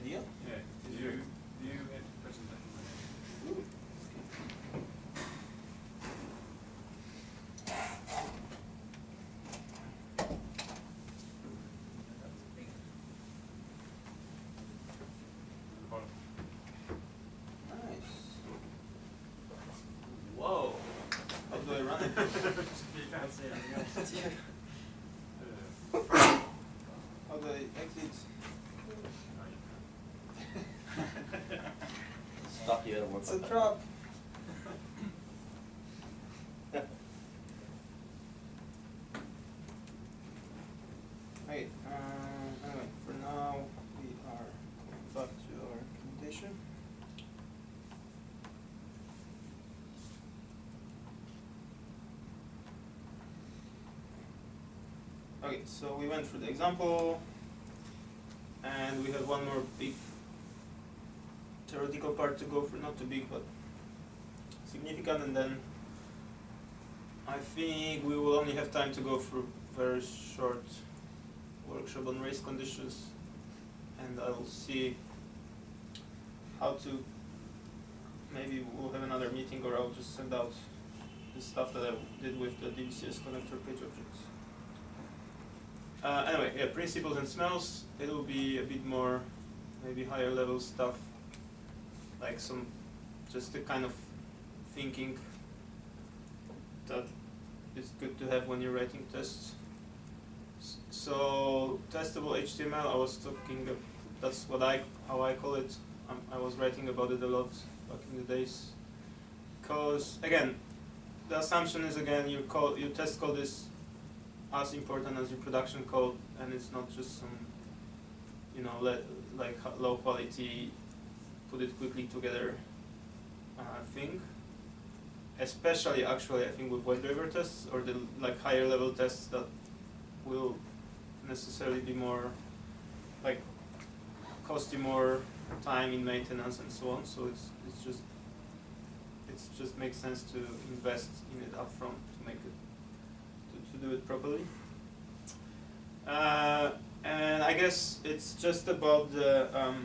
idea. Yeah. Do you have a presentation? Ooh. Nice. Whoa. How do I run it? You can't see anything else. How do I exit? Stop here. It's a trap. Okay, anyway, for now we are back to our implementation. Okay, so we went through the example, and we have one more big theoretical part to go through, not too big, but significant, and then I think we will only have time to go through very short workshop on race conditions, and I'll see how to, maybe we'll have another meeting, or I'll just send out the stuff that I did with the DVCS connector page objects. Anyway, yeah, principles and smells, it will be a bit more, maybe higher level stuff, like some, just the kind of thinking that is good to have when you're writing tests. So testable HTML, I was talking, that's what how I call it. I was writing about it a lot back in the days. Because again, the assumption is again your test code is as important as your production code, and it's not just some, like low quality, put it quickly together thing. Especially actually I think with Webdriver tests, or the like higher level tests that will necessarily be more, like, cost you more time in maintenance and so on. So it just makes sense to invest in it upfront to make it to do it properly. And I guess it's just about the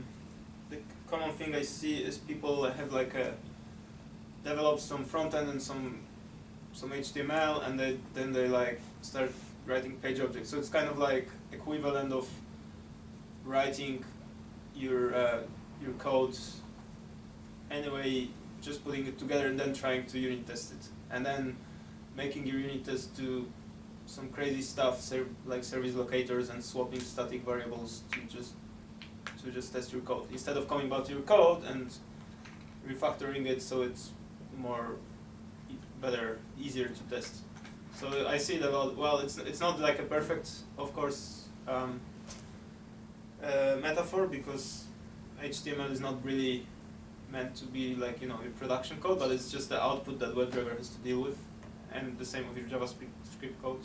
common thing I see is people have like develop some front end and some HTML, and then they like start writing page objects. So it's kind of like equivalent of writing your code anyway, just putting it together and then trying to unit test it, and then making your unit test do some crazy stuff, like service locators and swapping static variables to just test your code, instead of coming back to your code and refactoring it so it's better, easier to test. So I see it a lot. Well, it's not like a perfect, of course, metaphor, because HTML is not really meant to be like your production code, but it's just the output that Webdriver has to deal with, and the same with your JavaScript code.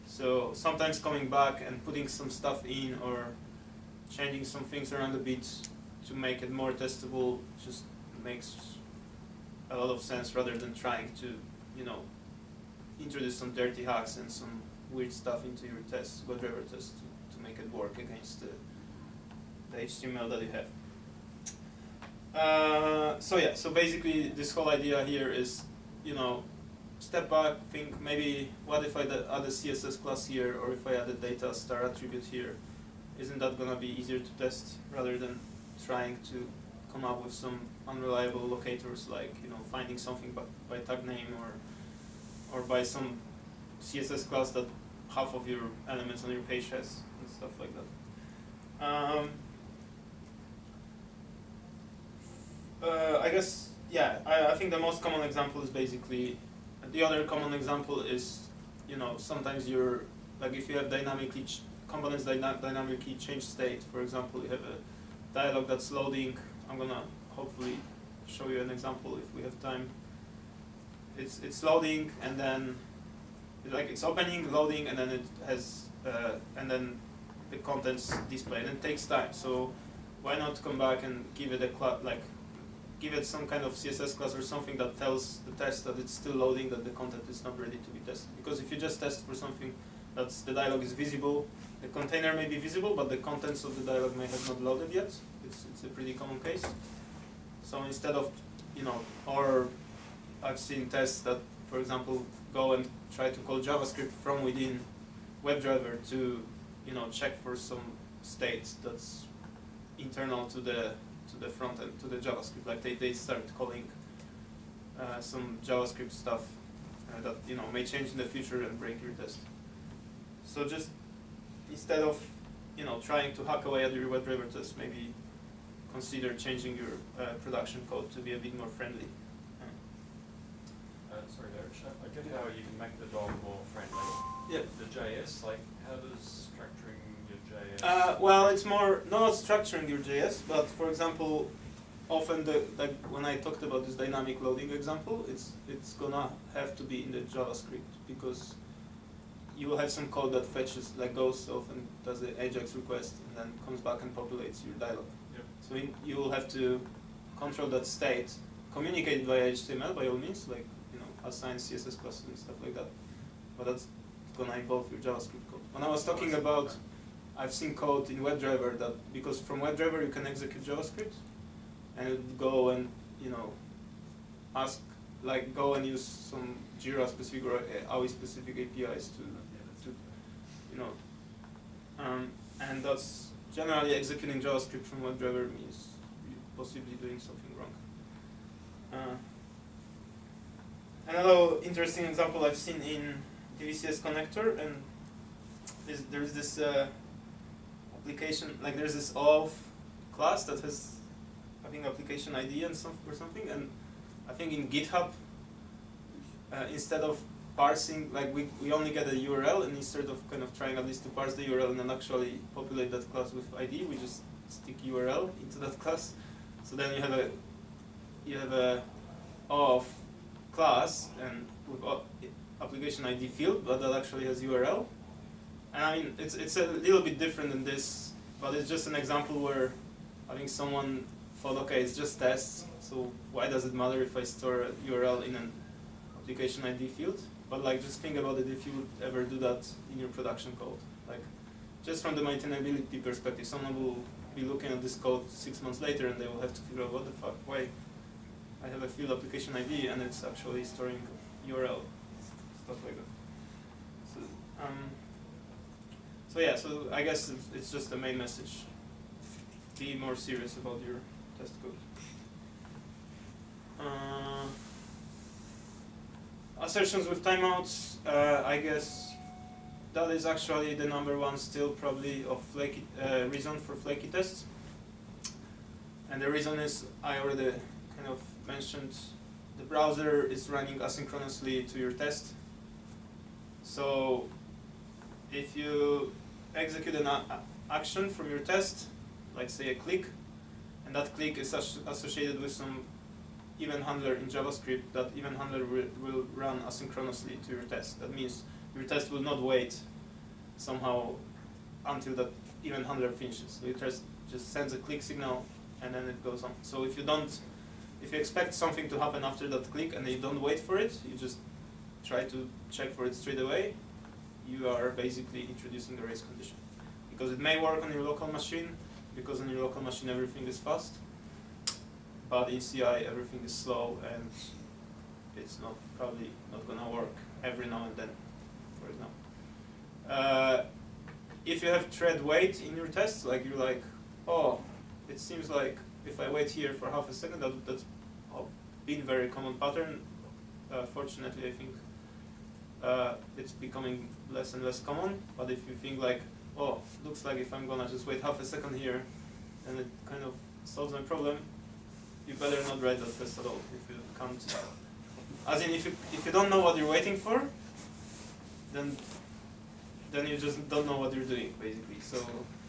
So sometimes coming back and putting some stuff in or changing some things around a bit to make it more testable just makes a lot of sense, rather than trying to introduce some dirty hacks and some weird stuff into your tests, Webdriver tests, to make it work against the HTML that you have. So basically this whole idea here is, step back, think maybe what if I add a CSS class here, or if I add a data star attribute here? Isn't that gonna be easier to test, rather than trying to come up with some unreliable locators, like finding something by tag name, or by some CSS class that half of your elements on your page has, and stuff like that. I guess, yeah, I think the most common example is basically, the other common example is, sometimes you're, like if you have components dynamically change state, for example, you have a dialog that's loading. I'm gonna hopefully show you an example if we have time. It's loading, and then it's opening, loading, and then it has and then the contents display, and it takes time. So why not come back and give it give it some kind of CSS class or something that tells the test that it's still loading, that the content is not ready to be tested. Because if you just test for something That's the dialog is visible. The container may be visible, but the contents of the dialog may have not loaded yet. It's a pretty common case. So instead of, or I've seen tests that, for example, go and try to call JavaScript from within Webdriver to, check for some state that's internal to the front end, to the JavaScript. Like they start calling some JavaScript stuff that may change in the future and break your test. So just instead of trying to hack away at your WebDriver test, maybe consider changing your production code to be a bit more friendly. Sorry, Derek. I get how you can make the DOM more friendly. Yeah. The JS, like, how does structuring your JS? Well, it's more not structuring your JS, but for example, often when I talked about this dynamic loading example, it's gonna have to be in the JavaScript because you will have some code that fetches, goes off and does the AJAX request and then comes back and populates your dialog. Yep. So you will have to control that state, communicate via HTML by all means, assign CSS classes and stuff like that. But that's gonna involve your JavaScript code. When I was talking about, I've seen code in Webdriver that, because from Webdriver you can execute JavaScript, and it would go and, ask, go and use some Jira specific or AUI specific APIs and that's generally executing JavaScript from Webdriver means you're possibly doing something wrong. Another interesting example I've seen in DVCS connector, and there's this application, there's this OAuth class that has, I think, application ID or something, and I think in GitHub, instead of parsing, we only get a URL, and instead of kind of trying at least to parse the URL and then actually populate that class with ID, we just stick URL into that class. So then you have a OAuth class and with application ID field, but that actually has URL. And I mean, it's a little bit different than this, but it's just an example where I think someone thought, okay, it's just tests, so why does it matter if I store a URL in an application ID field? But just think about it if you would ever do that in your production code. Just from the maintainability perspective, someone will be looking at this code 6 months later and they will have to figure out what the fuck, why I have a field application ID and it's actually storing URL, stuff like that. So I guess it's just the main message. Be more serious about your test code. Assertions with timeouts, I guess that is actually the number one still probably of flaky reason for flaky tests. And the reason is, I already kind of mentioned, the browser is running asynchronously to your test. So if you execute an action from your test, like say a click, and that click is associated with some event handler in JavaScript, that event handler will run asynchronously to your test. That means your test will not wait somehow until that event handler finishes. So your test just sends a click signal and then it goes on. So if you expect something to happen after that click and you don't wait for it, you just try to check for it straight away, you are basically introducing the race condition. Because it may work on your local machine, because on your local machine everything is fast, but in CI everything is slow and it's probably not gonna work every now and then, for example. If you have thread wait in your tests, you're like, oh, it seems like if I wait here for half a second, that's been a very common pattern. Fortunately, I think it's becoming less and less common, but if you think oh, looks like if I'm gonna just wait half a second here, then it kind of solves my problem, you better not write that test at all if you can't. As in, if you don't know what you're waiting for, then you just don't know what you're doing, basically. So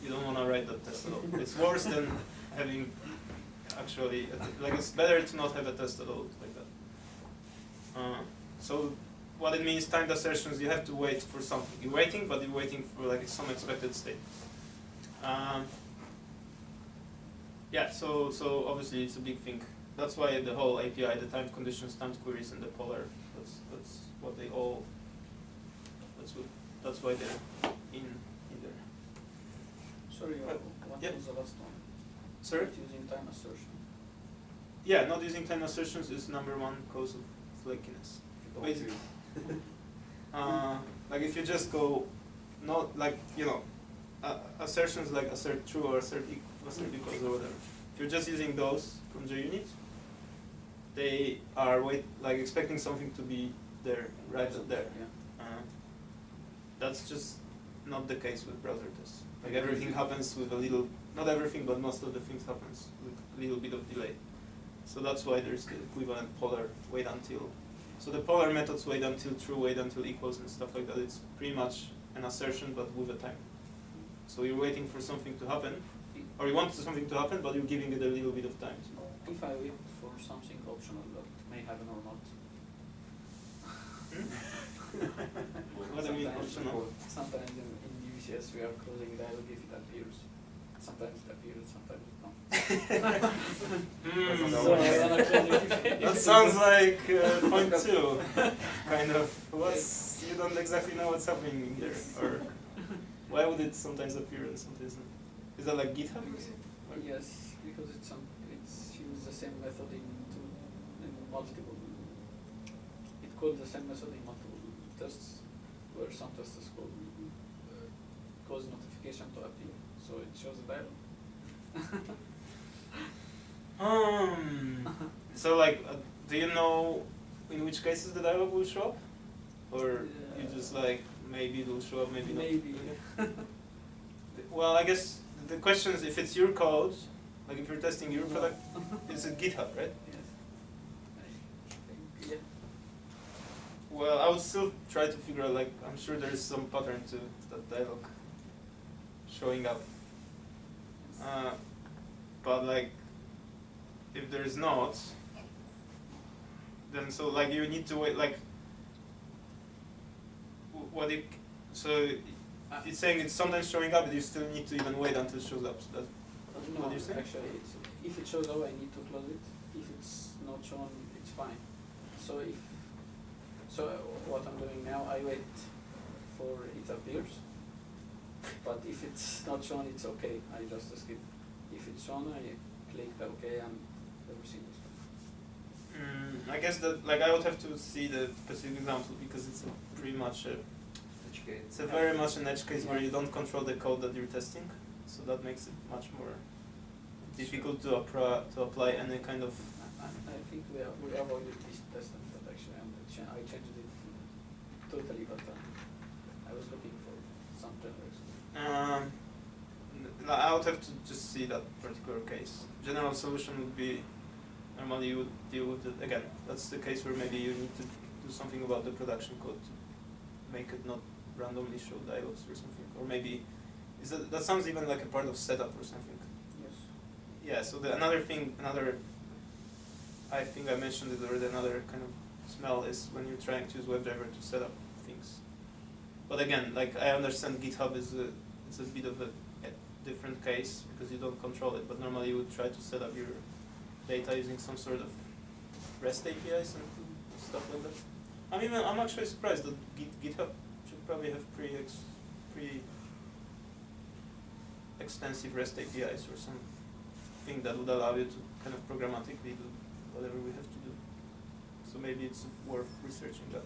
you don't want to write that test at all. It's worse than having actually, it's better to not have a test at all like that. So what it means, timed assertions, you have to wait for something. You're waiting, but you're waiting for some expected state. Yeah, so obviously it's a big thing. That's why the whole API, the timed conditions, timed queries, and the polar, that's what they all, that's what that's why they're in there. Sorry, what yeah. was the last one? Sorry? Not using time assertion. Yeah, not using time assertions is #1 cause of flakiness. Basically. Like if you just go, not like, you know, assertions like assert true or assert equals or whatever. If you're just using those from JUnit, they are like expecting something to be there, right there. Yeah. That's just not the case with browser tests. Like everything happens with a little, not everything, but most of the things happens with a little bit of delay. So that's why there's the equivalent polar wait until. So the polar methods wait until true, wait until equals and stuff like that. It's pretty much an assertion but with a time. So you're waiting for something to happen, or you want something to happen, but you're giving it a little bit of time. If I wait for something optional that may happen or not. What do you mean optional? Sometimes in UCS we are closing dialog if it appears. Sometimes it appears, sometimes it not. So I wanna close it if That it sounds doesn't. like point 2, kind of. You don't exactly know what's happening there, or why would it sometimes appear and sometimes not? Is that like GitHub? Yes, because it's uses the same method in multiple. It calls the same method in multiple tests, where some tests cause notification to appear, so it shows the dialog. So like, do you know in which cases the dialog will show up, or you just like maybe it will show up, maybe not? Maybe. Well, I guess the question is if it's your code, like if you're testing your product, it's a GitHub, right? Yes. I think, yeah. Well, I would still try to figure out, like, I'm sure there's some pattern to that dialog showing up. But like, if there's not, then so like you need to wait, like, what it, so it's saying it's sometimes showing up, but you still need to even wait until it shows up. So that's No, what you're saying? actually, if it shows up, I need to close it. If it's not shown, it's fine. So what I'm doing now, I wait for it appears. But if it's not shown, it's okay. I just skip. If it's shown, I click OK and everything is fine. I guess that, like, I would have to see the specific example because it's a pretty much a, it's a very much an edge case where you don't control the code that you're testing, so that makes it much more difficult to apply any kind of. I think we avoided this test method actually, and I changed it totally, but I was looking for some general. I would have to just see that particular case. General solution would be, normally you would deal with it, again, that's the case where maybe you need to do something about the production code to make it not randomly show dialogues or something. Or maybe, that sounds even like a part of setup or something. Yes. Yeah, so another I think I mentioned it already, another kind of smell is when you're trying to use Webdriver to set up things. But again, like I understand GitHub it's a bit of a different case because you don't control it, but normally you would try to set up your data using some sort of REST APIs and stuff like that. I'm actually surprised that GitHub should probably have pretty extensive REST APIs or something that would allow you to kind of programmatically do whatever we have to do. So maybe it's worth researching that.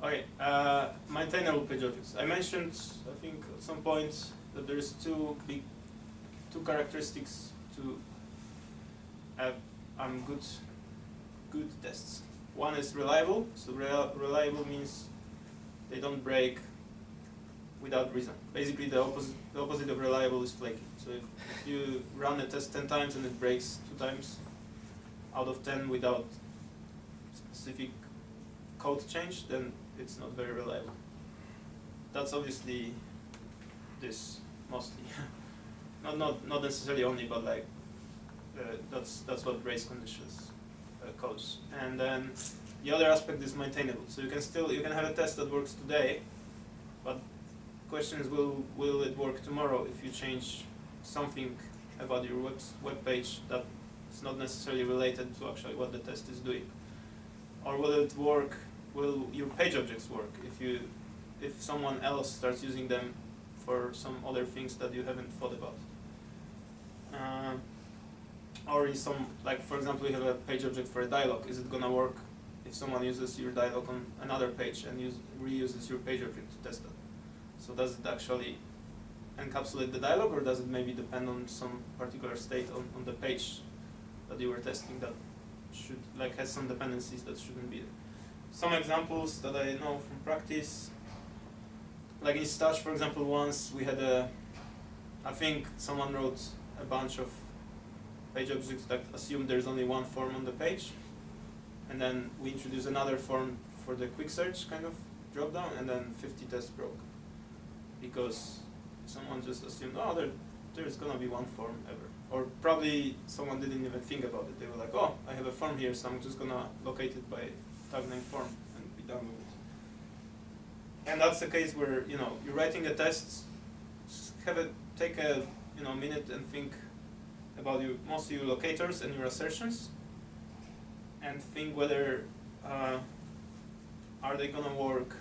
Okay, maintainable page objects. I mentioned, I think, at some point that there's two characteristics to have good tests. One is reliable. So reliable means they don't break without reason. Basically, the opposite of reliable is flaky. So if you run a test 10 times and it breaks 2 times out of 10 without specific code change, then it's not very reliable. That's obviously this mostly. not necessarily only, but like that's what race conditions codes. And then the other aspect is maintainable. So you can have a test that works today, but the question is will it work tomorrow if you change something about your web page that is not necessarily related to actually what the test is doing. or will it work? Will your page objects work if someone else starts using them for some other things that you haven't thought about? Or is some, like for example, you have a page object for a dialog. Is it gonna work if someone uses your dialog on another page and reuses your page object to test that? So does it actually encapsulate the dialog, or does it maybe depend on some particular state on the page that you were testing that should, like, has some dependencies that shouldn't be there? Some examples that I know from practice, like in Stash, for example, once we had I think someone wrote a bunch of page objects that assume there's only one form on the page, and then we introduced another form for the quick search kind of drop down, and then 50 tests broke because someone just assumed, oh, there's gonna be one form ever, or probably someone didn't even think about it. They were like, oh, I have a form here, so I'm just gonna locate it by tag name form and be done with it. And that's the case where you're writing a test, take a minute and think about mostly your locators and your assertions, and think whether are they gonna work,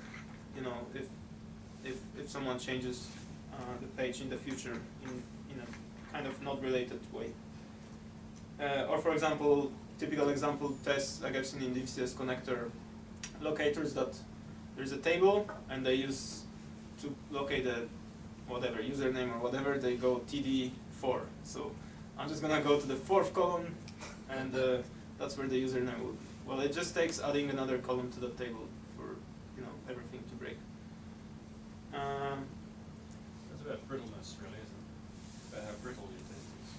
if someone changes the page in the future in a kind of not related way. Or for example, typical example tests like I've seen in DCS connector locators, that there's a table and they use to locate a whatever username or whatever, they go TD4. So I'm just gonna go to the fourth column, and that's where the username will be. Well, it just takes adding another column to the table for everything to break. It's about brittleness, really, isn't it? About how brittle your test is.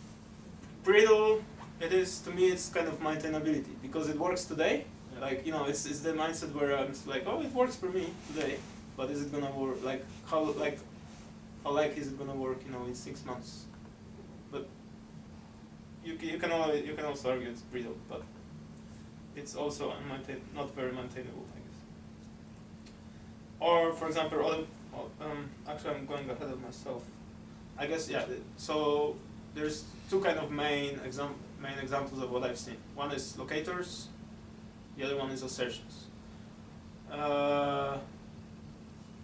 Brittle, it is, to me, it's kind of maintainability, because it works today. Yeah. Like, it's the mindset where I'm just like, oh, it works for me today, but is it gonna work? Like, how likely is it gonna work? In 6 months? But you can also argue it's brittle, but it's also not very maintainable, I guess. Or for example, actually I'm going ahead of myself. I guess so there's two kind of main examples of what I've seen. One is locators, the other one is assertions.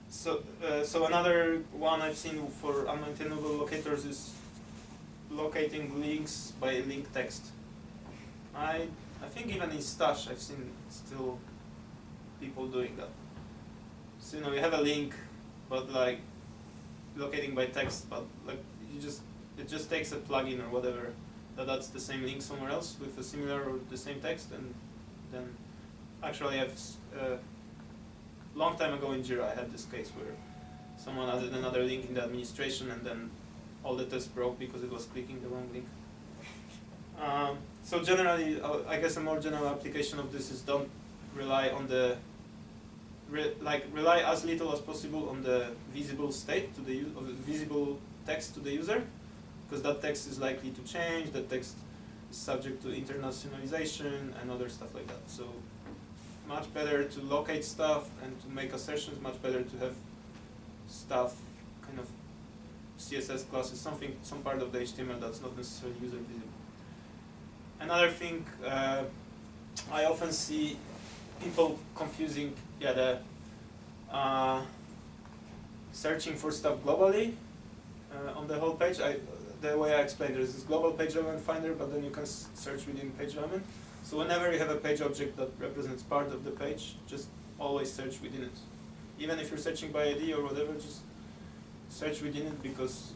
So another one I've seen for unmaintainable locators is locating links by link text. I think even in Stash I've seen still people doing that. So you have a link, but like locating by text, but like it just takes a plugin or whatever that's the same link somewhere else with a similar or the same text, and then actually I've long time ago in Jira I had this case where someone added another link in the administration, and then all the tests broke because it was clicking the wrong link. So generally, I guess a more general application of this is don't rely on rely as little as possible on the visible state to the visible text to the user, because that text is likely to change. That text is subject to internationalization and other stuff like that. So much better to locate stuff and to make assertions. Much better to have stuff kind of CSS classes, some part of the HTML that's not necessarily user visible. Another thing I often see people confusing the searching for stuff globally on the whole page. The way I explained, there's this global page element finder, but then you can search within page element. So whenever you have a page object that represents part of the page, just always search within it. Even if you're searching by ID or whatever, just search within it, because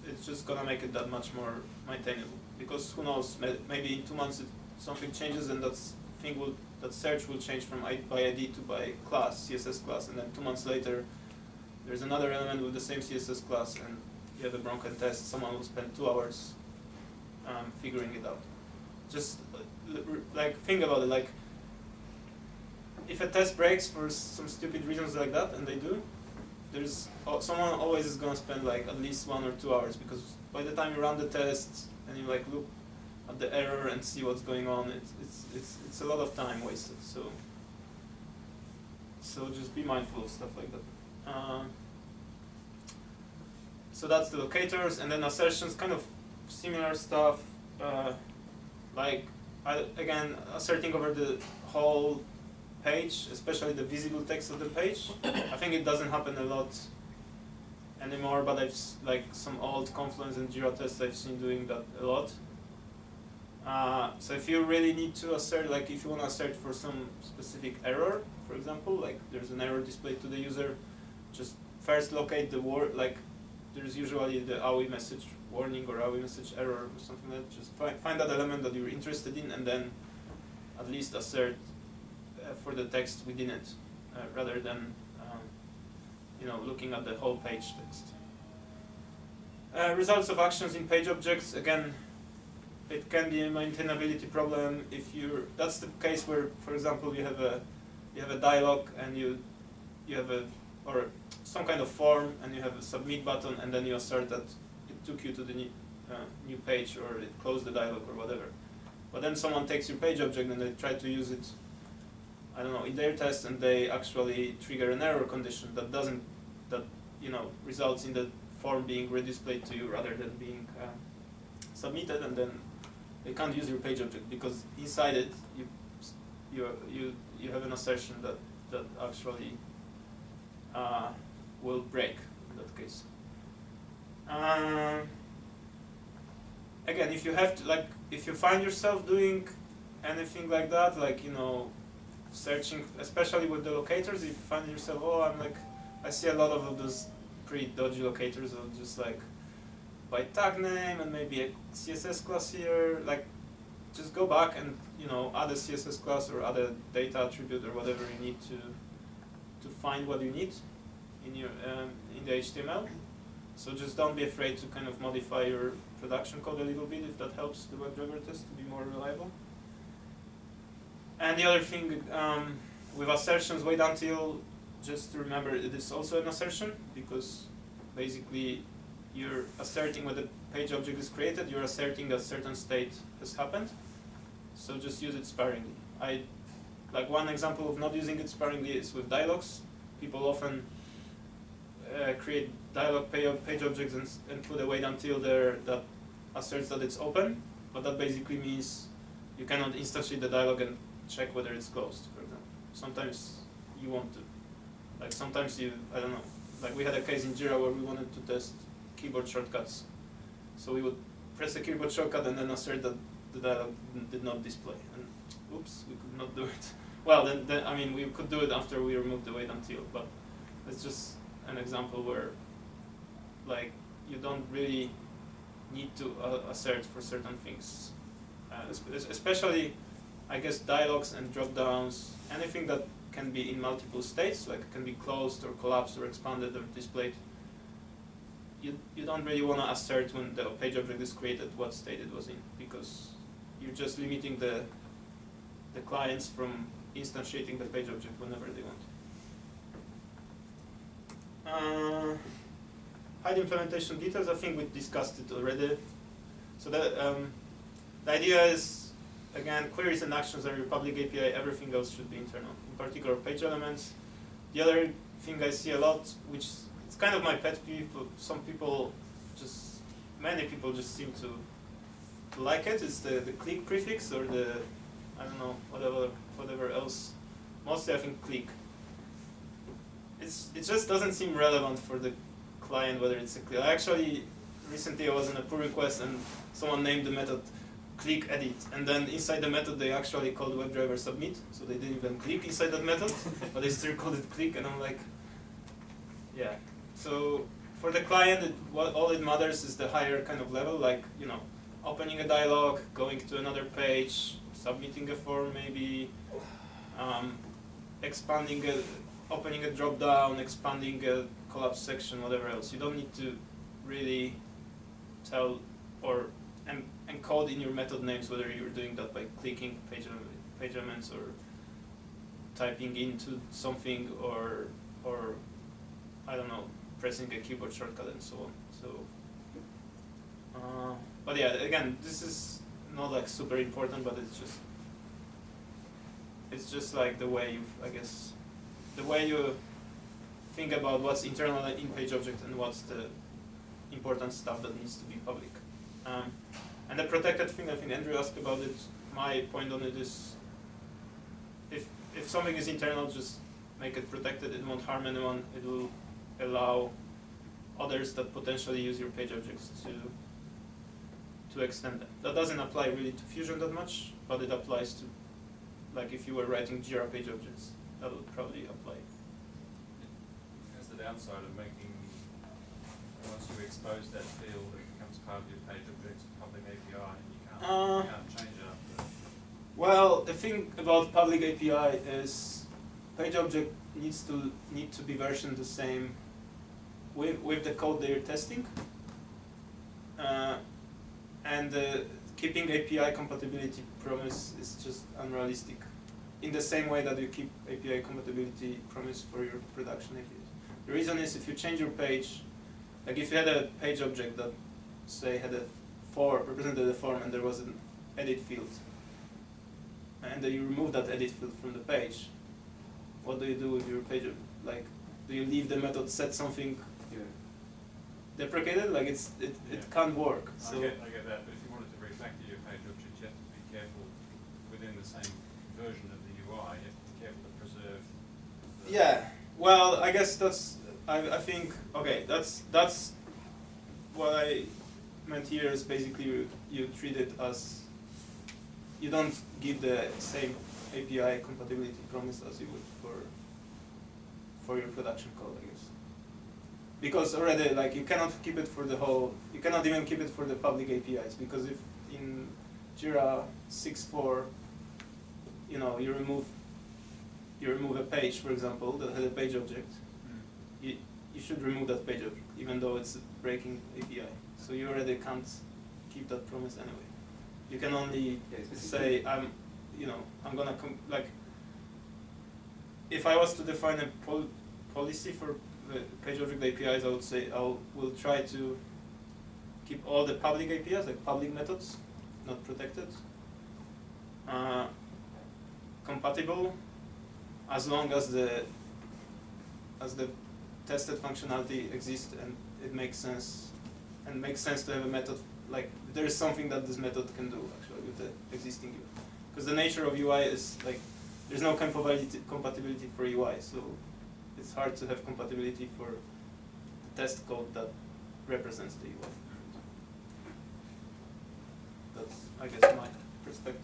it's just gonna make it that much more maintainable. Because who knows, maybe in 2 months something changes, and that search will change from by ID to by class, CSS class, and then 2 months later there's another element with the same CSS class, and you have a broken test. Someone will spend 2 hours figuring it out. Just like think about it, like if a test breaks for some stupid reasons like that, and they do, there's someone always is gonna spend like at least 1 or 2 hours, because by the time you run the test and you like look at the error and see what's going on, it's a lot of time wasted. So just be mindful of stuff like that. So that's the locators, and then assertions, kind of similar stuff. Like again, asserting over the whole page, especially the visible text of the page. I think it doesn't happen a lot anymore, but like some old Confluence and Jira tests I've seen doing that a lot. So if you really need to assert, like if you want to assert for some specific error, for example, like there's an error displayed to the user, just first locate the word, like there's usually the AUI message warning or AUI message error or something like that. Just find that element that you're interested in and then at least assert for the text within it, rather than looking at the whole page text. Results of actions in page objects, again, it can be a maintainability problem if that's the case where, for example, you have a dialog and you have or some kind of form and you have a submit button and then you assert that it took you to the new page or it closed the dialog or whatever. But then someone takes your page object and they try to use it, I don't know, in their test, and they actually trigger an error condition that results in the form being redisplayed to you rather than being submitted, and then they can't use your page object because inside it you have an assertion that actually will break in that case. Again, if you have to, like, if you find yourself doing anything like that, like searching, especially with the locators, if you find yourself, I see a lot of those pretty dodgy locators of just like by tag name and maybe a CSS class here, like just go back and add a CSS class or add a data attribute or whatever you need to find what you need in your in the HTML. So just don't be afraid to kind of modify your production code a little bit if that helps the Webdriver test to be more reliable. And the other thing with assertions, wait until, just to remember it is also an assertion, because basically you're asserting when the page object is created, you're asserting that certain state has happened. So just use it sparingly. Like one example of not using it sparingly is with dialogues. People often create dialog page objects and put a wait until there that asserts that it's open, but that basically means you cannot instantiate the dialog and check whether it's closed, for example. Sometimes you want to. Like sometimes I don't know, like we had a case in Jira where we wanted to test keyboard shortcuts. So we would press a keyboard shortcut and then assert that the dialog did not display. And oops, we could not do it. Well, then I mean, we could do it after we removed the wait until, but it's just an example where like you don't really need to assert for certain things. Especially, I guess, dialogues and drop-downs, anything that can be in multiple states, like it can be closed or collapsed or expanded or displayed. You don't really want to assert when the page object is created what state it was in, because you're just limiting the clients from instantiating the page object whenever they want. Hide implementation details, I think we discussed it already. So the idea is, again, queries and actions are your public API, everything else should be internal, in particular page elements. The other thing I see a lot, which it's kind of my pet peeve, but many people just seem to like it, is the click prefix or the, I don't know, whatever else. Mostly I think click. It just doesn't seem relevant for the client whether it's a click. Recently I was in a pull request and someone named the method click edit, and then inside the method they actually called Webdriver submit, so they didn't even click inside that method, but they still called it click, and I'm like, yeah. So for the client, all it matters is the higher kind of level, like opening a dialog, going to another page, submitting a form maybe, opening a drop down, expanding a collapse section, whatever else. You don't need to really tell or encode in your method names whether you're doing that by clicking page elements or typing into something or I don't know, pressing a keyboard shortcut and so on. So, but yeah, again, this is not like super important, but it's just like the way you think about what's internal in page object and what's the important stuff that needs to be public. And the protected thing, I think Andrew asked about it. My point on it is if something is internal, just make it protected. It won't harm anyone. It will allow others that potentially use your page objects to extend them. That doesn't apply really to Fusion that much, but it applies to, like, if you were writing Jira page objects, that would probably apply. That's the downside of making, once you expose that field, it becomes part of your page objects public API, and you can't change it after. Well, the thing about public API is page object need to be versioned the same with the code that you're testing, and keeping API compatibility promise is just unrealistic. In the same way that you keep API compatibility promise for your production APIs. The reason is if you change your page, like if you had a page object that, say, had represented a form and there was an edit field, and then you remove that edit field from the page, what do you do with your page object? Like, do you leave the method set something deprecated? Like it can't work. So I get that, but if you wanted to refactor your page object, you have to be careful within the same version of the UI. You have to be careful to preserve. Yeah. Well, I guess I think okay. That's what I meant here is basically you treat it as you don't give the same API compatibility promise as you would for your production code, I guess. Because already, like, you cannot keep it for the whole. You cannot even keep it for the public APIs, because if in Jira 6.4, you know, you remove a page, for example, that had a page object, you should remove that page object, even though it's breaking API. So you already can't keep that promise anyway. You can only say I'm gonna like. If I was to define a policy for the page object APIs, I would say we'll try to keep all the public APIs, like public methods, not protected, compatible, as long as the tested functionality exists and it makes sense, to have a method, like there is something that this method can do actually with the existing UI. Because the nature of UI is like there's no compatibility for UI, so it's hard to have compatibility for the test code that represents the UI. That's, I guess, my perspective.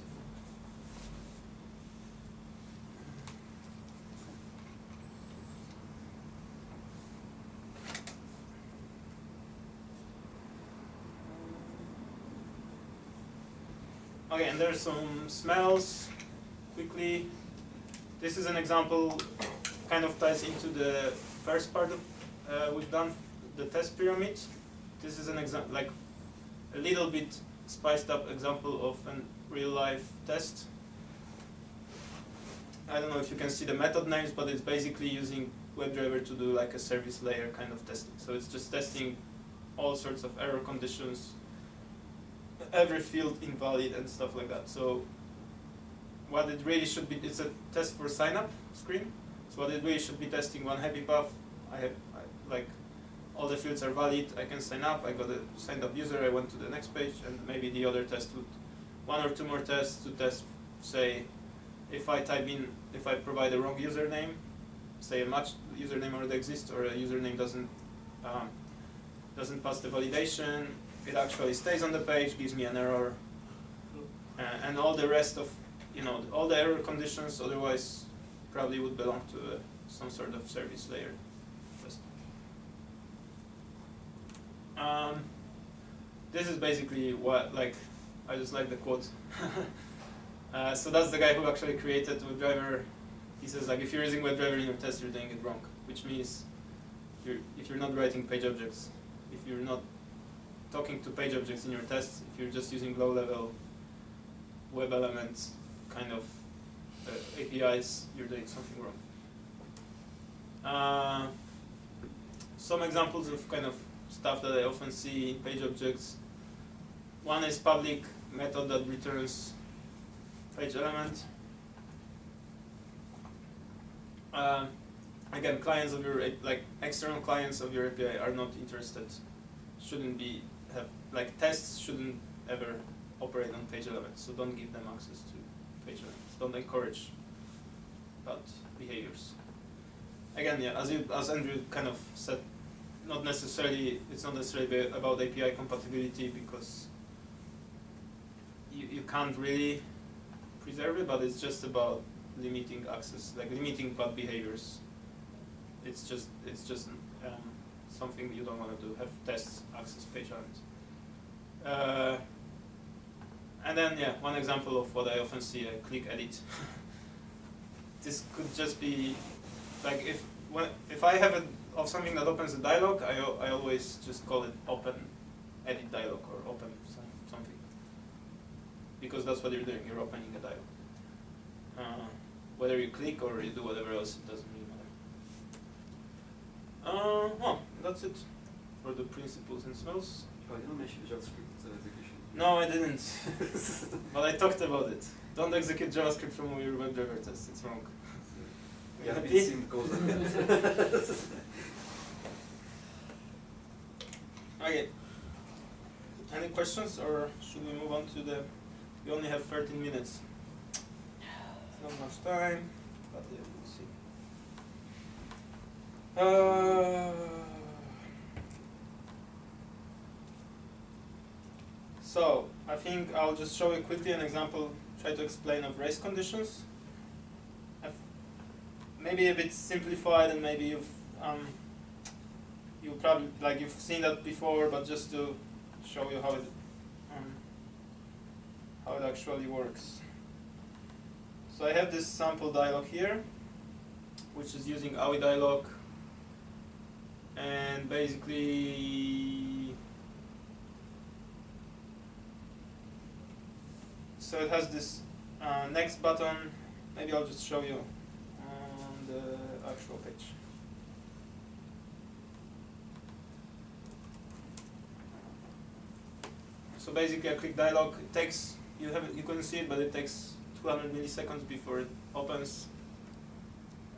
Okay, and there's some smells. Quickly, this is an example, kind of ties into the first part of we've done, the test pyramid. This is an example, like a little bit spiced up example of a real life test. I don't know if you can see the method names, but it's basically using Webdriver to do like a service layer kind of testing. So it's just testing all sorts of error conditions, every field invalid and stuff like that. So what it really should be, it's a test for sign up screen. So what it really should be testing, one happy path, like all the fields are valid, I can sign up, I got a signed up user, I went to the next page, and maybe the other test would, one or two more tests to test, say, if I provide a wrong username, say a matched username already exists, or a username doesn't pass the validation, it actually stays on the page, gives me an error, and all the rest of, all the error conditions otherwise probably would belong to some sort of service layer test. This is basically what, like, I just like the quote. So that's the guy who actually created Webdriver. He says, like, if you're using Webdriver in your test, you're doing it wrong, which means if you're not writing page objects, if you're not talking to page objects in your tests, if you're just using low-level web elements kind of APIs, you're doing something wrong. Some examples of kind of stuff that I often see in page objects. One is public method that returns page element. Again, clients of your, like external clients of your API are not interested, tests shouldn't ever operate on page elements, so don't give them access to page elements. Don't encourage bad behaviors. Again, yeah, as Andrew kind of said, it's not necessarily about API compatibility, because you can't really preserve it, but it's just about limiting access, like limiting bad behaviors. It's just something you don't want to do, have tests access page elements. And then, yeah, one example of what I often see, click edit. This could just be, like, if I have of something that opens a dialog, I always just call it open edit dialog or open something, because that's what you're doing. You're opening a dialog. Whether you click or you do whatever else, it doesn't really matter. Well, that's it for the principles and smells. Oh, you don't mention JavaScript execution. No, I didn't. But I talked about it. Don't execute JavaScript from your WebDriver test. It's wrong. Yeah, Happy? it seemed code like that. Okay. Any questions, or should we move on to the? We only have 13 minutes. Not much time, but yeah, we'll see. So I think I'll just show you quickly an example. Try to explain of race conditions. Maybe a bit simplified, and maybe you probably you've seen that before, but just to show you how it actually works. So I have this sample dialog here, which is using AUI dialog, and basically, so it has this next button. Maybe I'll just show you on the actual page. So basically, a quick dialog. It takes you couldn't see it, but it takes 200 milliseconds before it opens,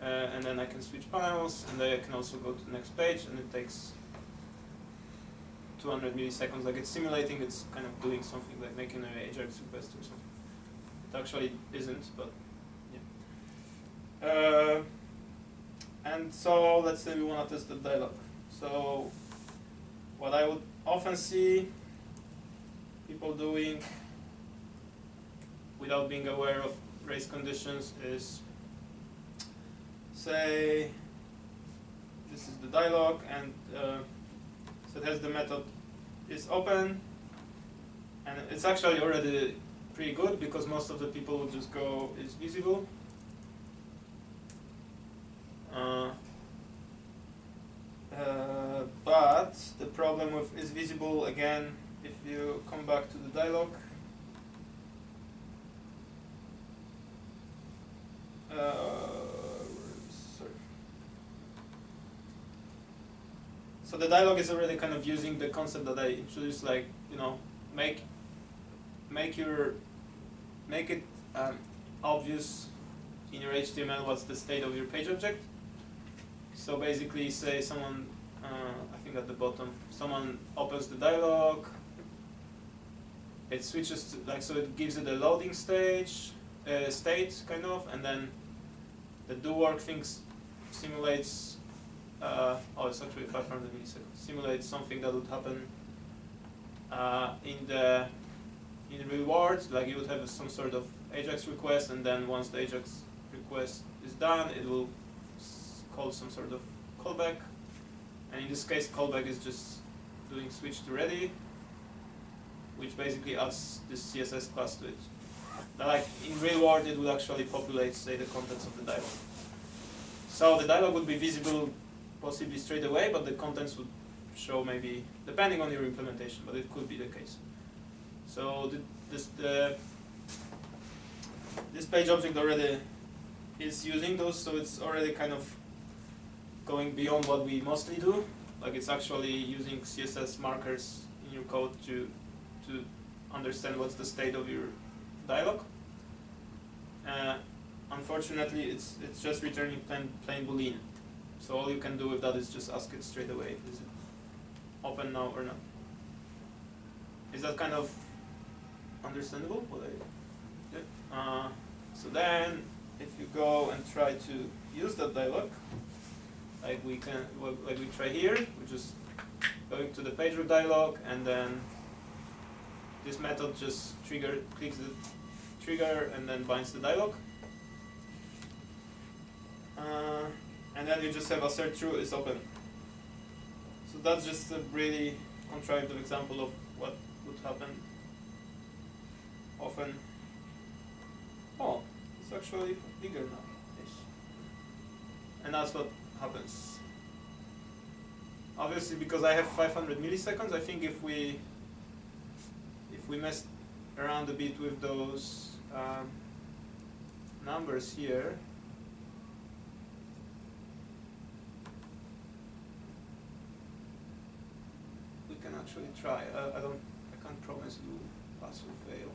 and then I can switch panels, and then I can also go to the next page, and it takes 200 milliseconds. Like, it's simulating, it's kind of doing something, like making an AJAX request or something. It actually isn't, but yeah. And so let's say we want to test the dialog. So what I would often see people doing without being aware of race conditions is, say, this is the dialog, and so it has the method is open, and it's actually already pretty good, because most of the people will just go is visible. But the problem with is visible, again, if you come back to the dialog, sorry. So the dialog is already kind of using the concept that I introduced, like, make it obvious in your HTML what's the state of your page object. So basically, say someone, I think at the bottom, someone opens the dialog, it switches to, so it gives it a loading state kind of, and then the do work things simulates, it's actually 500 milliseconds, simulates something that would happen in reward, like you would have some sort of AJAX request, and then once the AJAX request is done, it will call some sort of callback, and in this case callback is just doing switch to ready, which basically adds this CSS class to it. Like in real world, it would actually populate, say, the contents of the dialog. So the dialog would be visible possibly straight away, but the contents would show maybe, depending on your implementation, but it could be the case. So this page object already is using those, so it's already kind of going beyond what we mostly do. Like, it's actually using CSS markers in your code to understand what's the state of your dialog. Unfortunately, it's just returning plain Boolean. So all you can do with that is just ask it straight away, is it open now or not? Is that kind of understandable? What I did? So then if you go and try to use that dialog, like we try here, we're just going to the pager dialog, and then this method just clicks the trigger and then binds the dialog. And then you just have assert true is open. So that's just a really contrived example of what would happen often. Oh, it's actually bigger now. Yes. And that's what happens. Obviously, because I have 500 milliseconds, I think if we mess around a bit with those numbers here, we can actually try. I can't promise you pass or fail.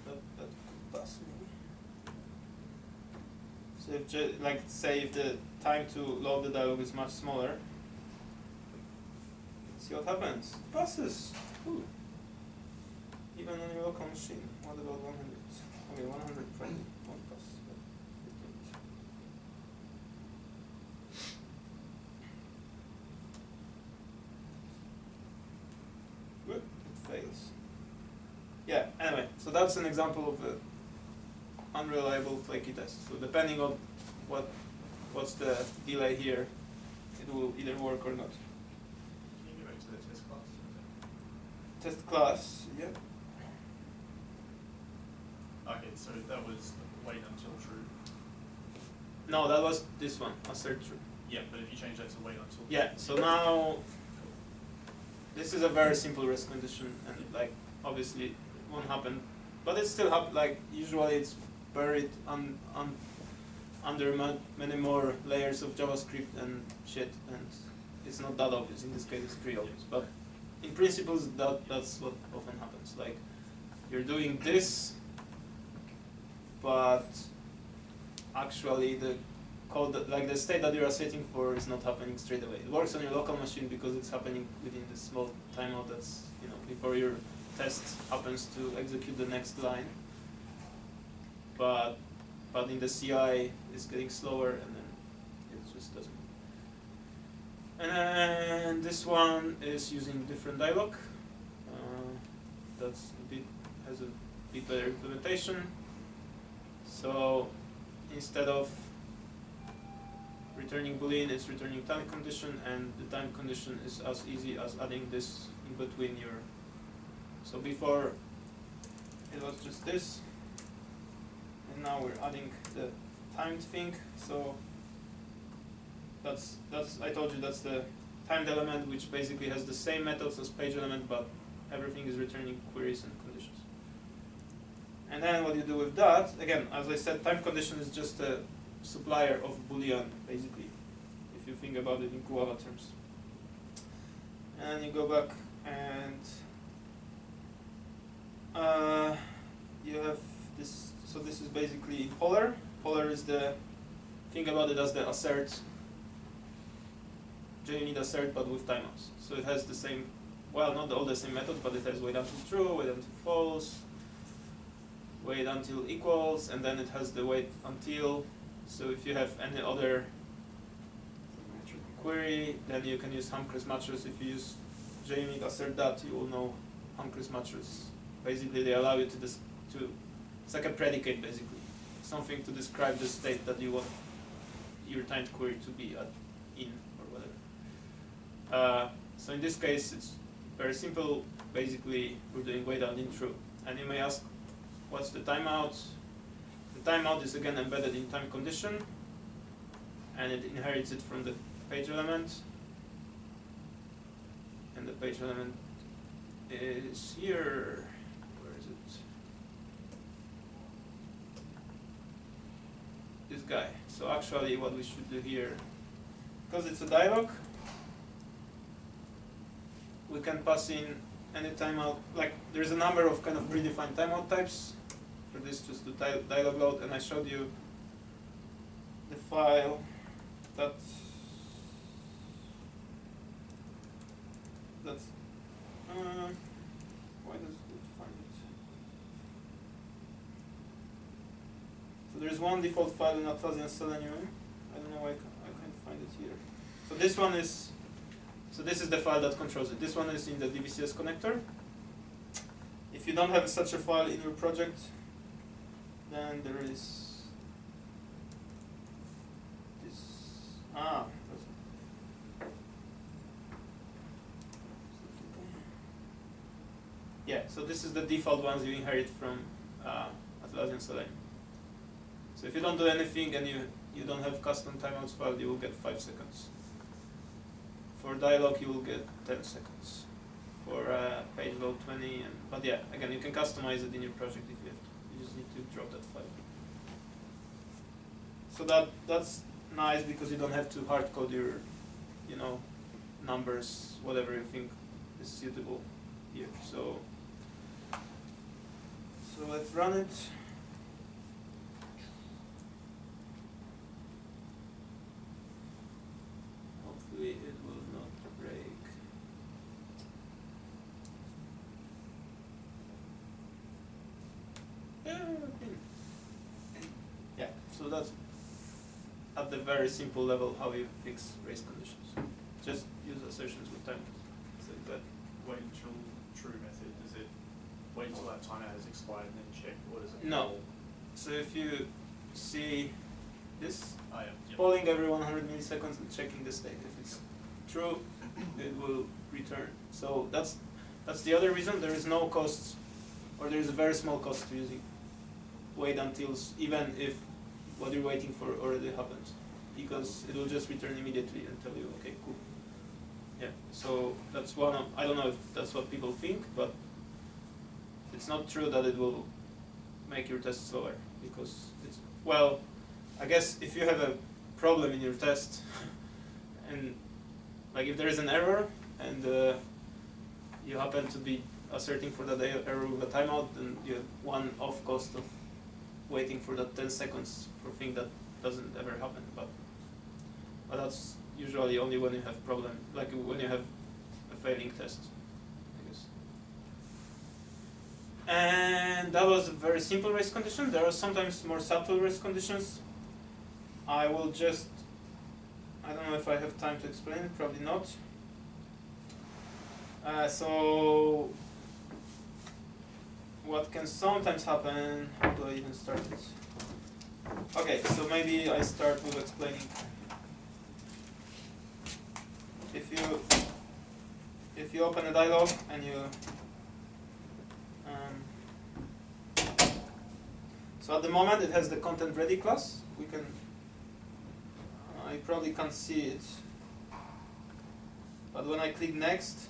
That could pass maybe. So if like say if the time to load the dialog is much smaller, see what happens. It passes. Ooh. Even on your local machine. What about 100? Okay, 100 probably won't pass. But good. It fails. Yeah. Anyway, so that's an example of a unreliable flaky test. So depending on what's the delay here, it will either work or not. Can you go back to the test class? Test class, yeah. Okay, so that was wait until true. No, that was this one, assert true. Yeah, but if you change that to wait until Yeah, so now this is a very simple risk condition, and like obviously it won't happen, but it still happens. Like usually it's buried under many more layers of JavaScript and shit, and it's not that obvious. In this case, it's pretty obvious, but in principle, that's what often happens. Like you're doing this, but actually the code, like the state that you're setting for, is not happening straight away. It works on your local machine because it's happening within this small timeout that's, before your test happens to execute the next line. But in the CI it's getting slower, and then it just doesn't. And this one is using different dialog. That's has a bit better implementation. So instead of returning boolean, it's returning time condition, and the time condition is as easy as adding this in between your. So before it was just this, and now we're adding the timed thing. So that's I told you that's the timed element, which basically has the same methods as page element, but everything is returning queries and conditions. And then what you do with that, again, as I said, time condition is just a supplier of boolean, basically, if you think about it in Guava terms. And you go back and you have this. So this is basically polar. Polar is the, think about it as the assert. You need assert, but with timeouts. So it has the same, well, not all the same methods, but it has wait until true, wait until false, wait until equals, and then it has the wait until. So if you have any other query, then you can use Humcrest matchers. If you use JUnit assert that, you will know Humcrest matchers. Basically, they allow you to it's like a predicate, basically, something to describe the state that you want your timed query to be in or whatever. So in this case, it's very simple. Basically, we're doing wait until true, and you may ask, what's the timeout? The timeout is again embedded in time condition, and it inherits it from the page element. And the page element is here. Where is it? This guy. So actually what we should do here, because it's a dialog, we can pass in any timeout. Like there's a number of kind of predefined timeout types. For this, just the dialog load, and I showed you the file that that's why does it find it? So there's one default file in Atlassian Selenium. I don't know why I can't find it here. So this one is, so this is the file that controls it. This one is in the DVCS connector. If you don't have such a file in your project, then there is this. Yeah, so this is the default ones you inherit from Atlassian Selenium. So if you don't do anything and you don't have custom timeouts file, you will get 5 seconds. For dialog, you will get 10 seconds. For page load 20, but yeah, again, you can customize it in your project if you have to. You just need to drop that file. So that's nice because you don't have to hard code your, numbers, whatever you think is suitable here. So let's run it. Hopefully it will not break. Yeah, so that's at the very simple level how you fix race conditions. Just use assertions with time. So that wait until true method, does it wait until that timeout has expired and then check, or does it No. poll? So if you see this, Oh, yeah. Yep. polling every 100 milliseconds and checking the state. If it's true, it will return. So that's the other reason. There is no cost, or there is a very small cost to using wait until, even if what you're waiting for already happened, because it will just return immediately and tell you, okay, cool. Yeah. So that's one of, I don't know if that's what people think, but it's not true that it will make your test slower, because it's, well, I guess if you have a problem in your test, and like if there is an error and you happen to be asserting for that error with a timeout, then you have one off cost of waiting for that 10 seconds for a thing that doesn't ever happen. But that's usually only when you have problem, like when you have a failing test, I guess. And that was a very simple race condition. There are sometimes more subtle race conditions. I will just, I don't know if I have time to explain it, probably not. So what can sometimes happen, how do I even start it? Okay, so maybe I start with explaining. If you open a dialog and you so at the moment it has the content ready class. We can I probably can't see it, but when I click next,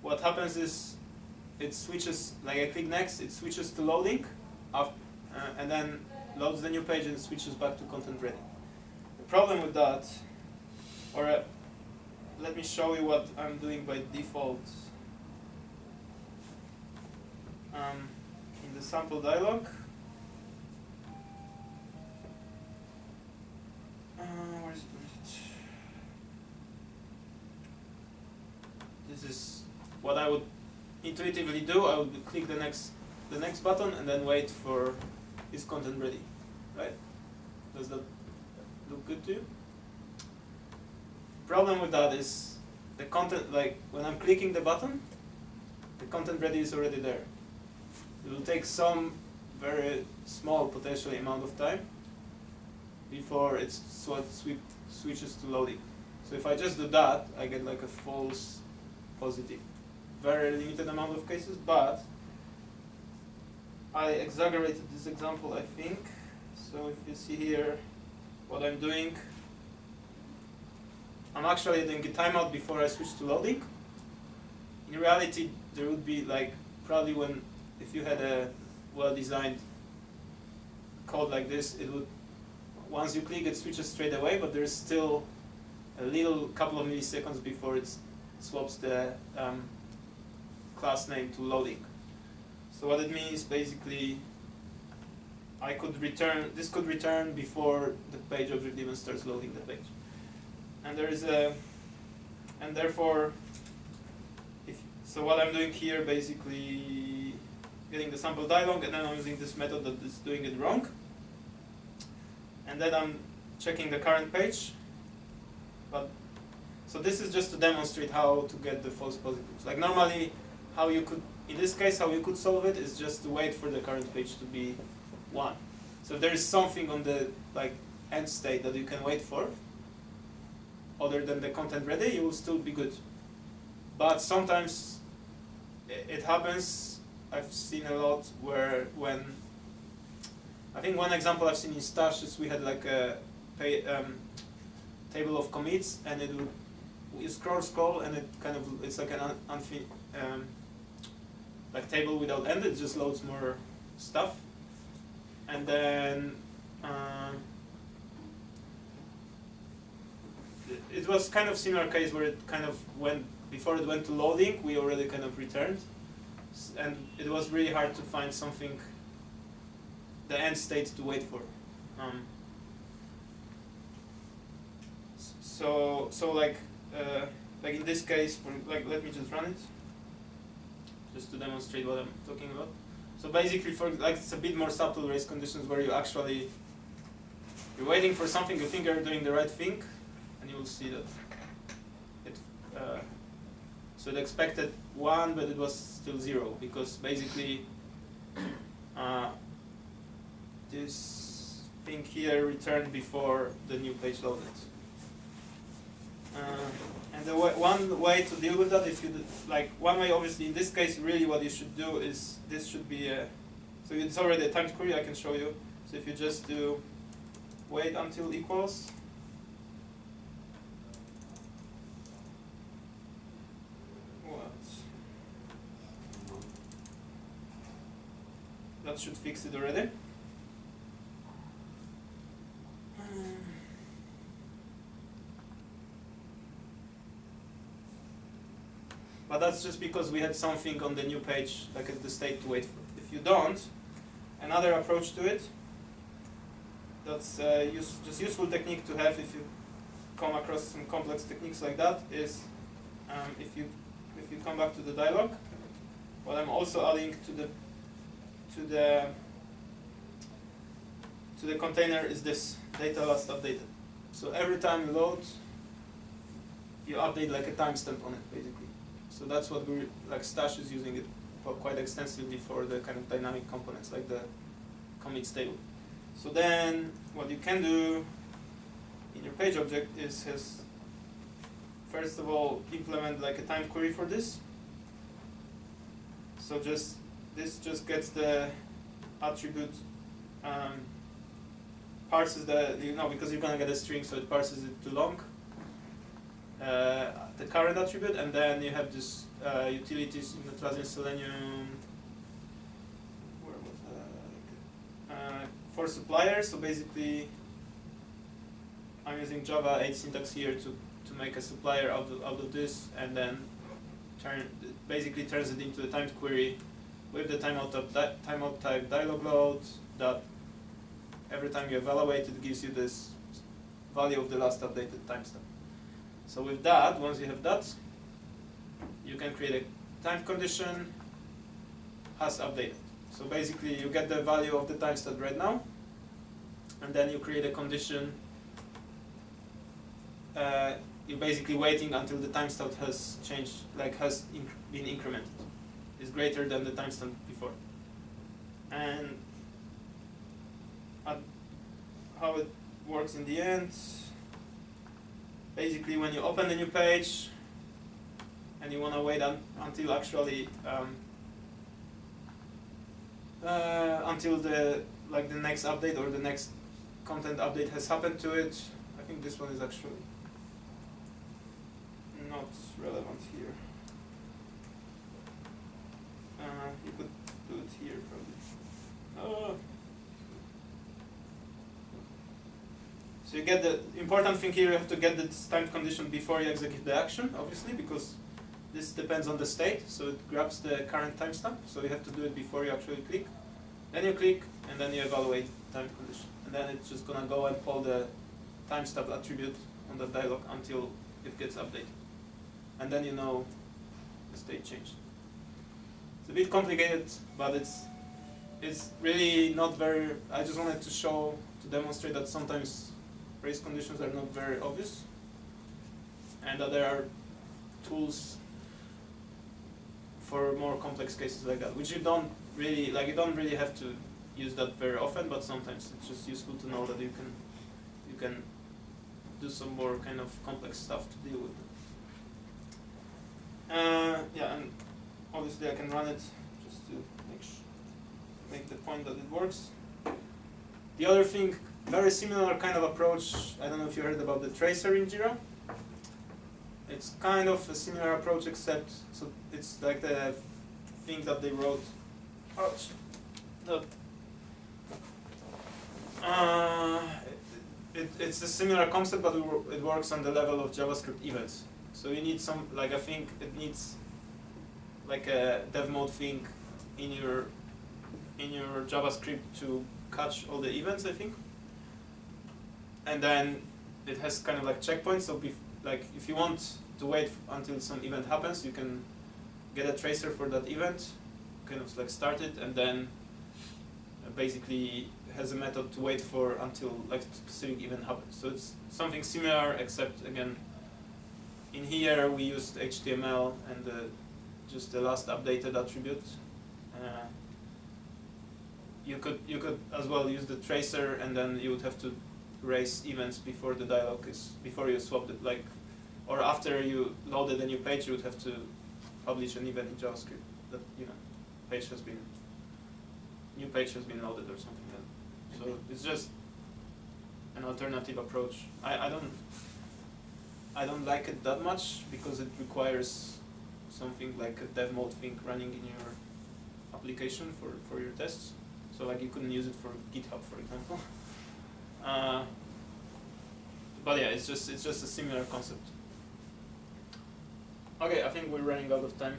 what happens is it switches, like I click next, it switches to loading, and then loads the new page and switches back to content ready. The problem with that, or let me show you what I'm doing by default. In the sample dialog, where is it? This is what I would intuitively do. I would click the next button and then wait for is content ready, right? Does that look good to you? Problem with that is the content, like when I'm clicking the button, the content ready is already there. It will take some very small potentially amount of time before it switches to loading. So if I just do that, I get like a false positive. Very limited amount of cases, but I exaggerated this example, I think. So if you see here what I'm doing, I'm actually doing a timeout before I switch to loading. In reality, there would be like probably if you had a well-designed code like this, it would, once you click, it switches straight away, but there's still a little couple of milliseconds before it swaps the class name to loading. So what it means, basically, this could return before the page object even starts loading the page. and there is a, and therefore, so what I'm doing here, basically getting the sample dialog, and then I'm using this method that is doing it wrong, and then I'm checking the current page. But so this is just to demonstrate how to get the false positives. Like normally, how you could, in this case, how you could solve it is just to wait for the current page to be 1. So if there is something on the end state that you can wait for, other than the content ready, you will still be good. But sometimes it happens, I've seen a lot when I think one example I've seen in Stash is we had like a table of commits, and it would, you scroll, and it kind of, it's like an like table without end. It just loads more stuff, and then it was kind of similar case where it kind of went, before it went to loading, we already kind of returned, and it was really hard to find something, the end state to wait for. So like in this case, let me just run it, just to demonstrate what I'm talking about. So basically, for it's a bit more subtle race conditions where you're waiting for something, you think you're doing the right thing, and you will see that it. So it expected 1, but it was still 0, because basically this thing here returned before the new page loaded. And the one way to deal with that, if you one way, obviously in this case, really what you should do is, this should be a, so it's already a timed query, I can show you. So if you just do wait until equals, that should fix it already. But that's just because we had something on the new page, like at the state to wait for. If you don't, another approach to it, that's just useful technique to have if you come across some complex techniques like that, is if you come back to the dialog, what I'm also adding to the container is this data last updated. So every time you load, you update like a timestamp on it, basically. So that's what we Stash is using it for quite extensively for the kind of dynamic components like the commits table. So then what you can do in your page object is first of all implement like a time query for this. So this just gets the attribute, parses the, because you're gonna get a string, so it parses it too long. The current attribute, and then you have this utilities in the Atlassian Selenium. Where was that? For suppliers. So basically, I'm using Java 8 syntax here to make a supplier out of this, and then basically turns it into a timed query with the timeout type dialog load that every time you evaluate, it gives you this value of the last updated timestamp. So with that, once you have that, you can create a time condition has updated. So basically, you get the value of the timestamp right now, and then you create a condition. You're basically waiting until the timestamp has changed, has been incremented, is greater than the timestamp before. And how it works in the end. Basically, when you open the new page and you want to wait until actually until the next update or the next content update has happened to it, I think this one is actually not relevant here. You could do it here probably. So you get the important thing here, you have to get this timed condition before you execute the action, obviously, because this depends on the state, so it grabs the current timestamp, so you have to do it before you actually click. Then you click, and then you evaluate time condition. And then it's just gonna go and pull the timestamp attribute on that dialog until it gets updated, and then you know the state changed. It's a bit complicated, but it's really not very. I just wanted to demonstrate that sometimes race conditions are not very obvious, and that there are tools for more complex cases like that, which you don't really have to use that very often, but sometimes it's just useful to know that you can do some more kind of complex stuff to deal with. Yeah, and obviously I can run it just to make the point that it works. The other thing, very similar kind of approach. I don't know if you heard about the tracer in Jira. It's kind of a similar approach, except so it's like the thing that they wrote. Ouch. It's a similar concept, but it works on the level of JavaScript events. So you need some, I think it needs like a dev mode thing in your JavaScript to catch all the events, I think. And then it has kind of like checkpoints. So if you want to wait until some event happens, you can get a tracer for that event, kind of like start it, and then basically has a method to wait for until like specific event happens. So it's something similar, except again, in here we used HTML and just the last updated attribute. You could as well use the tracer, and then you would have to raise events before the dialog before you swapped it, or after you loaded a new page, you would have to publish an event in JavaScript that new page has been loaded or something like that. So it's just an alternative approach. I don't like it that much because it requires something like a dev mode thing running in your application for your tests. So you couldn't use it for GitHub, for example. But yeah, it's just a similar concept. Okay, I think we're running out of time.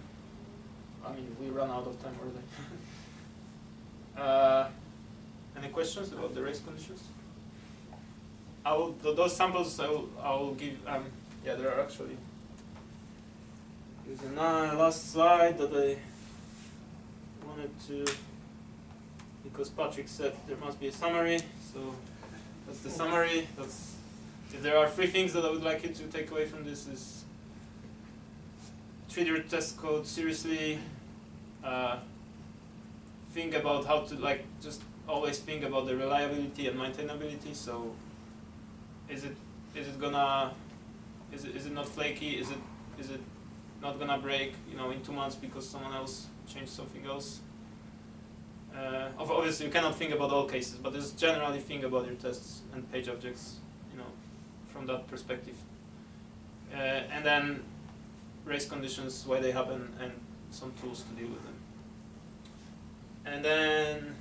I mean, we ran out of time already. Any questions about the race conditions? Those samples I will give. Yeah, there are actually. There's a last slide that I wanted to, because Patrick said there must be a summary. So that's the summary. If there are 3 things that I would like you to take away from this is treat your test code seriously. Think about how to just always think about the reliability and maintainability. So is it not flaky? Is it not gonna break in 2 months because someone else changed something else? Obviously you cannot think about all cases, but just generally think about your tests and page objects from that perspective. And then race conditions, why they happen, and some tools to deal with them. And then